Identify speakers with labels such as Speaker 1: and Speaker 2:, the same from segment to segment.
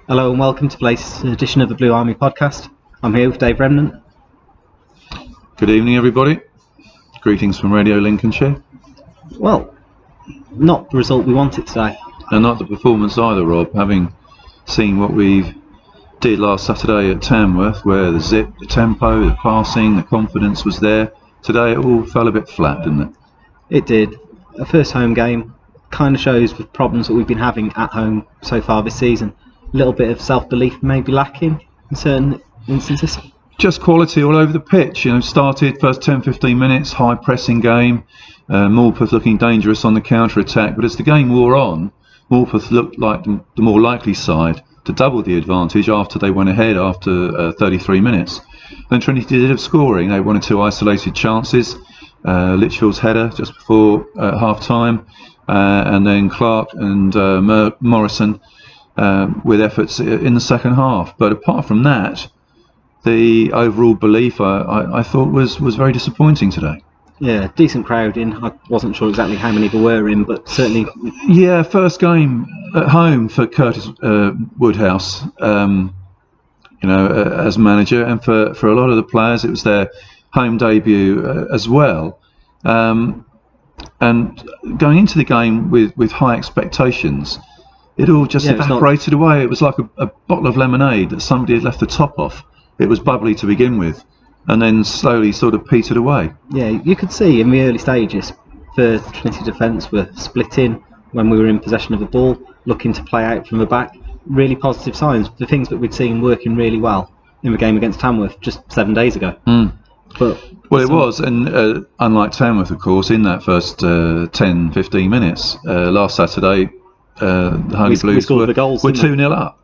Speaker 1: Hello and welcome to the latest edition of the Blue Army podcast. I'm here with Dave Remnant.
Speaker 2: Good evening, everybody. Greetings from Radio Lincolnshire.
Speaker 1: Well, not the result we wanted today.
Speaker 2: And not the performance either, Rob. Having seen what we did last Saturday at Tamworth, where the zip, the tempo, the passing, the confidence was there, today it all fell a bit flat, didn't it?
Speaker 1: It did. A first home game kind of shows the problems that we've been having at home so far this season. A little bit of self-belief maybe lacking in certain instances.
Speaker 2: Just quality all over the pitch. Started first 10-15 minutes, high pressing game. Morpeth looking dangerous on the counter-attack, but as the game wore on, Morpeth looked like the more likely side to double the advantage after they went ahead after 33 minutes. Then Trinity did have scoring. They wanted two isolated chances. Litchfield's header just before half-time, and then Clark and Morrison with efforts in the second half. But apart from that, the overall belief I thought was very disappointing today.
Speaker 1: Yeah, decent crowd in. I wasn't sure exactly how many there were in, but certainly.
Speaker 2: Yeah, first game at home for Curtis Woodhouse, as manager, and for a lot of the players, it was their home debut as well. And going into the game with high expectations, it all just evaporated away. It was like a bottle of lemonade that somebody had left the top off. It was bubbly to begin with, and then slowly sort of petered away.
Speaker 1: Yeah, you could see in the early stages the Trinity defence were splitting when we were in possession of the ball, looking to play out from the back. Really positive signs, the things that we'd seen working really well in the game against Tamworth just 7 days ago.
Speaker 2: It was, and unlike Tamworth, of course, in that first 10-15 minutes last Saturday, the Holy Blues were 2-0 up,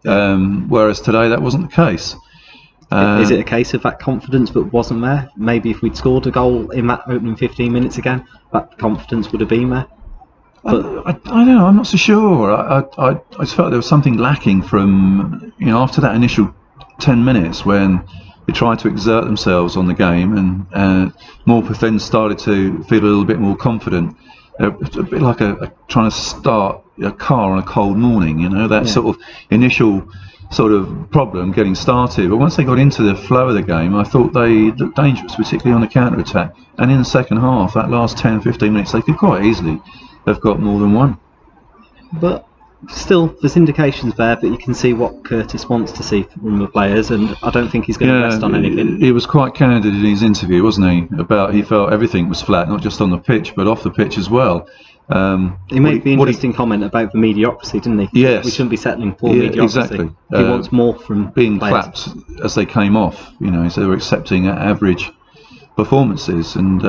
Speaker 2: whereas today that wasn't the case.
Speaker 1: Is it a case of that confidence that wasn't there? Maybe if we'd scored a goal in that opening 15 minutes again, that confidence would have been there. But
Speaker 2: I don't know. I'm not so sure. I just felt there was something lacking from after that initial 10 minutes when they tried to exert themselves on the game, and Morpeth then started to feel a little bit more confident. It's a bit like trying to start a car on a cold morning. Sort of initial sort of problem getting started, but once they got into the flow of the game, I thought they looked dangerous, particularly on the counter-attack, and in the second half, that last 10-15 minutes, they could quite easily have got more than one.
Speaker 1: But still, there's indications there that you can see what Curtis wants to see from the players, and I don't think he's going to rest on anything.
Speaker 2: He was quite candid in his interview, wasn't he, about he felt everything was flat, not just on the pitch, but off the pitch as well.
Speaker 1: He made the interesting comment about the mediocrity, didn't he?
Speaker 2: Yes.
Speaker 1: We shouldn't be settling for mediocrity.
Speaker 2: Exactly.
Speaker 1: He wants more from
Speaker 2: being
Speaker 1: players.
Speaker 2: clapped as they came off. So they were accepting average performances, and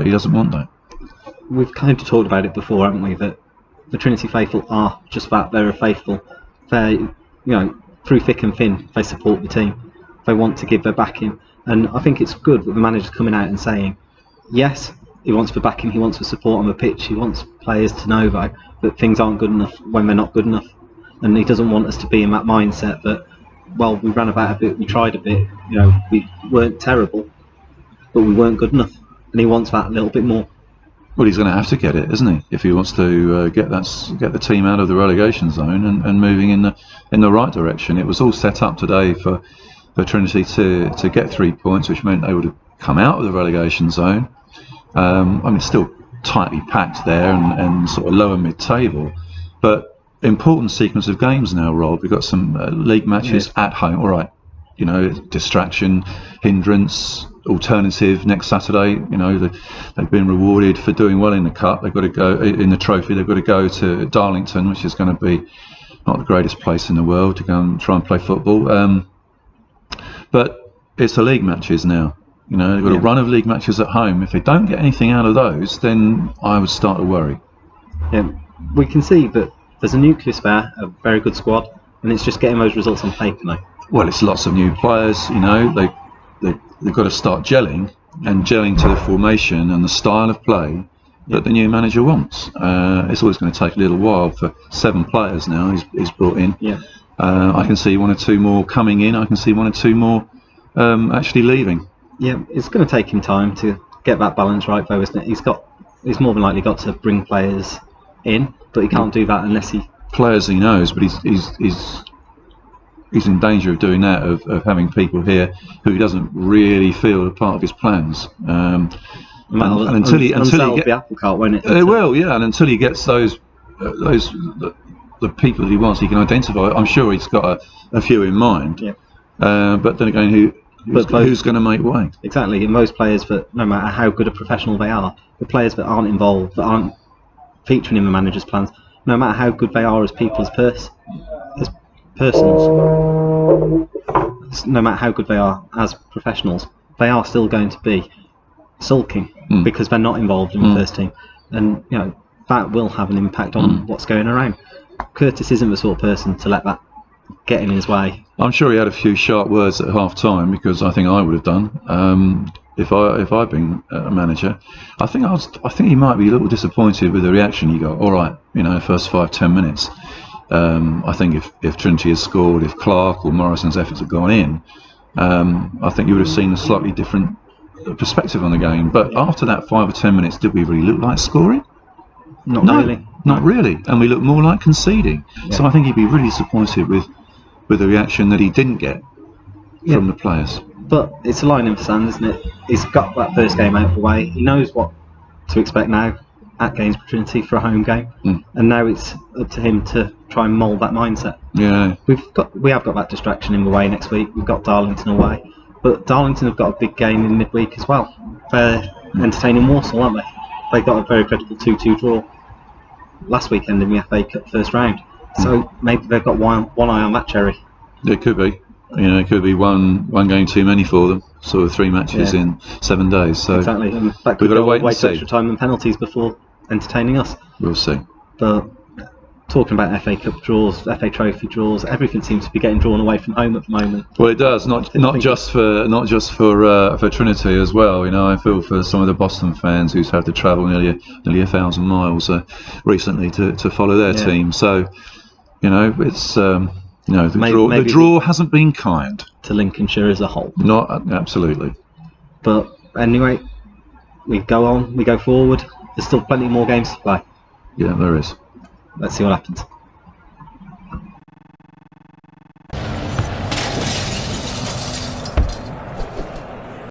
Speaker 2: he doesn't want that.
Speaker 1: We've kind of talked about it before, haven't we? That the Trinity faithful are just that. They're a faithful. They, through thick and thin, they support the team. They want to give their backing, and I think it's good that the manager's coming out and saying, yes, he wants the backing, he wants the support on the pitch, he wants players to know that things aren't good enough when they're not good enough, and he doesn't want us to be in that mindset that, well, we ran about a bit, we tried a bit, we weren't terrible, but we weren't good enough, and he wants that a little bit more.
Speaker 2: Well, he's going to have to get it, isn't he, if he wants to get the team out of the relegation zone and moving in the right direction. It was all set up today for Trinity to get 3 points, which meant they would have come out of the relegation zone. It's still tightly packed there and sort of lower mid-table, but important sequence of games now, Rob. We've got some league matches at home. All right, distraction, hindrance, alternative next Saturday. They've been rewarded for doing well in the cup. They've got to go in the trophy. They've got to go to Darlington, which is going to be not the greatest place in the world to go and try and play football. But it's the league matches now. They've got a run of league matches at home. If they don't get anything out of those, then I would start to worry.
Speaker 1: Yeah, we can see that there's a nucleus there, a very good squad, and it's just getting those results on paper now.
Speaker 2: Well, it's lots of new players. They've got to start gelling to the formation and the style of play that the new manager wants. It's always going to take a little while for 7 players now he's brought in.
Speaker 1: Yeah.
Speaker 2: I can see 1 or 2 more coming in. I can see 1 or 2 more actually leaving.
Speaker 1: Yeah, it's going to take him time to get that balance right, though, isn't it? He's more than likely got to bring players in, but he can't do that unless he...
Speaker 2: Players he knows, but he's he's in danger of doing that, of having people here who he doesn't really feel are part of his plans. And until he
Speaker 1: the apple cart, won't it?
Speaker 2: It will, yeah. And until he gets the people that he wants, he can identify. I'm sure he's got a few in mind.
Speaker 1: Yeah.
Speaker 2: But then again, who's going to make way?
Speaker 1: Exactly. And most players that, no matter how good a professional they are, the players that aren't involved, that aren't featuring in the manager's plans, no matter how good they are as people, as personals, no matter how good they are as professionals, they are still going to be sulking because they're not involved in the first team, and that will have an impact on what's going around. Curtis isn't the sort of person to let that get in his way.
Speaker 2: I'm sure he had a few sharp words at half time, because I think I would have done if I'd been a manager. I think he might be a little disappointed with the reaction he got. All right, first 5-10 minutes. I think if Trinity had scored, if Clark or Morrison's efforts had gone in, I think you would have seen a slightly different perspective on the game. But after that 5 or 10 minutes, did we really look like scoring?
Speaker 1: Not really.
Speaker 2: Not really. And we looked more like conceding. Yeah. So I think he'd be really disappointed with the reaction that he didn't get from the players.
Speaker 1: But it's a line in the sand, isn't it? He's got that first game out of the way. He knows what to expect now at Gainsborough Trinity for a home game, and now it's up to him to try and mould that mindset.
Speaker 2: Yeah,
Speaker 1: we have got that distraction in the way next week. We've got Darlington away, but Darlington have got a big game in midweek as well. They're entertaining Walsall, aren't they? They got a very credible 2-2 draw last weekend in the FA Cup first round. So maybe they've got one eye on that cherry.
Speaker 2: It could be. It could be one game too many for them. Sort of 3 matches in 7 days. So
Speaker 1: exactly, and that could go away to extra time and penalties before entertaining us.
Speaker 2: We'll see.
Speaker 1: But talking about FA Cup draws, FA Trophy draws, everything seems to be getting drawn away from home at the moment.
Speaker 2: Well, it does. Not just for Trinity as well. I feel for some of the Boston fans who's had to travel nearly 1,000 miles recently to follow their team. So it's. The draw hasn't been kind
Speaker 1: to Lincolnshire as a whole.
Speaker 2: Not absolutely.
Speaker 1: But anyway, we go on, we go forward. There's still plenty more games to play.
Speaker 2: Yeah, there is.
Speaker 1: Let's see what happens.